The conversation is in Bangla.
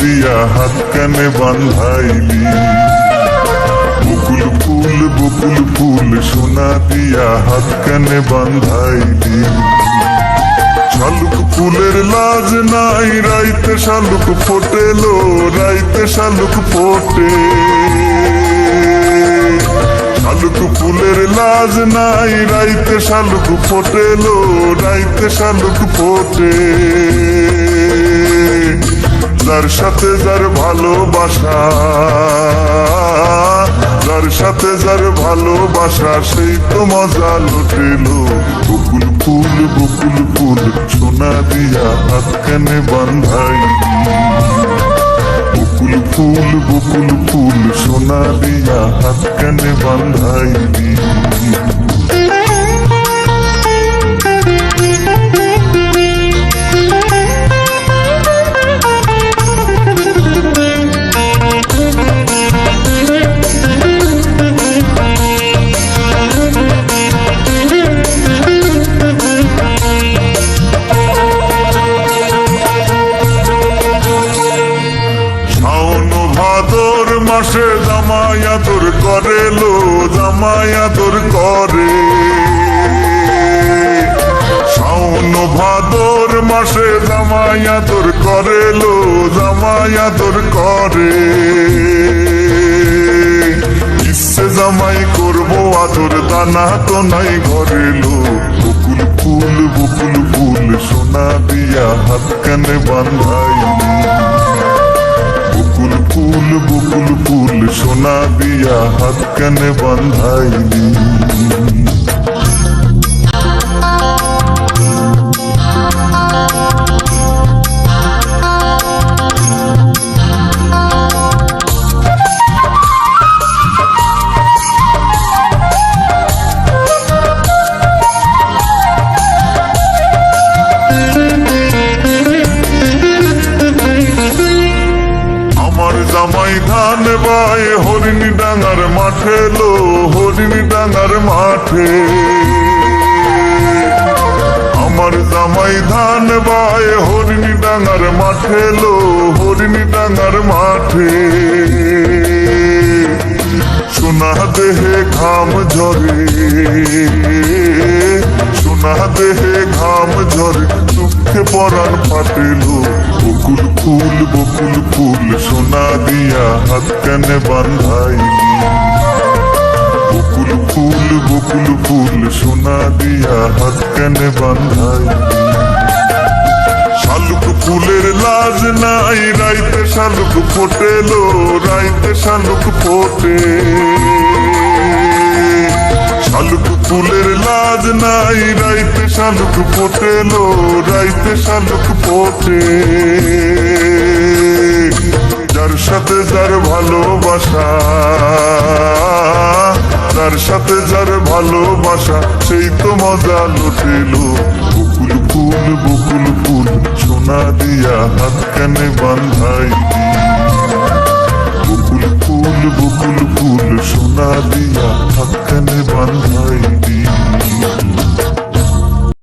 দিয়া হাত কানে বান্ধাইলি। বকুল ফুল সোনা দিয়া হাত কানে বান্ধাইলি। শালুক ফুলের লাজ নাই রাইতে শালুক ফোটেলো, রাইতে শালুক ফোটে। শালুক ফুলের লাজ নাই রাইতে শালুক ফোটেলো, রাইতে শালুক ফোটে। যার সাথে যার ভালোবাসা, যার সাথে যার ভালোবাসা সেই তো মজা লুটেলো। বকুল ফুল সোনা দিয়া হাত কানে বান্ধাইলি। বকুল ফুল সোনা দিয়া হাত কানে বান্ধাইলি। মাসে জামাই আদর করেলো, জামাই আদর করে। শাওন ভাদর মাসে জামাই আদর করেলো, জামাই আদর করে। ইচ্ছে জামাই করবো আদর দানা তো নাই ঘরেলো। বকুল ফুল সোনা দিয়া হাত কানে বান্ধাইলি। বকুল ফুল সোনা দিয়া হাত কানে বান্ধাইলি। জামাই ধান বাই হরিণী ডাঙার মাঠে লো, হরিণী ডাঙার মাঠে। আমার জামাই ধান বাই হরিণী ডাঙার মাঠে লো, হরিণী ডাঙার মাঠে। সোনা দেহে ঘাম ঝরে, সোনা দেহে ঘাম ঝরে, দুঃখে পরাণ ফাটেলো। বকুল ফুল সোনা দিয়া হাত কানে বান্ধাইলি। বকুল ফুল সোনা দিয়া হাত কানে বান্ধাইলি। শালুক ফুলের লাজ নাই রাইতে শালুক ফোটেলো, রাইতে শালুক ফোটে। শালুক ফুলের লাজ নাই রাইতে শালুক ফোটেলো, রাইতে শালুক ফোটে। যার সাথে যার ভালোবাসা, যার সাথে যার ভালোবাসা সেই তো মজা লুটেলো। বকুল ফুল সোনা দিয়া হাত কানে বান্ধাইলি। বকুল ফুল সোনা দিয়া হাত কানে বান্ধাইলি।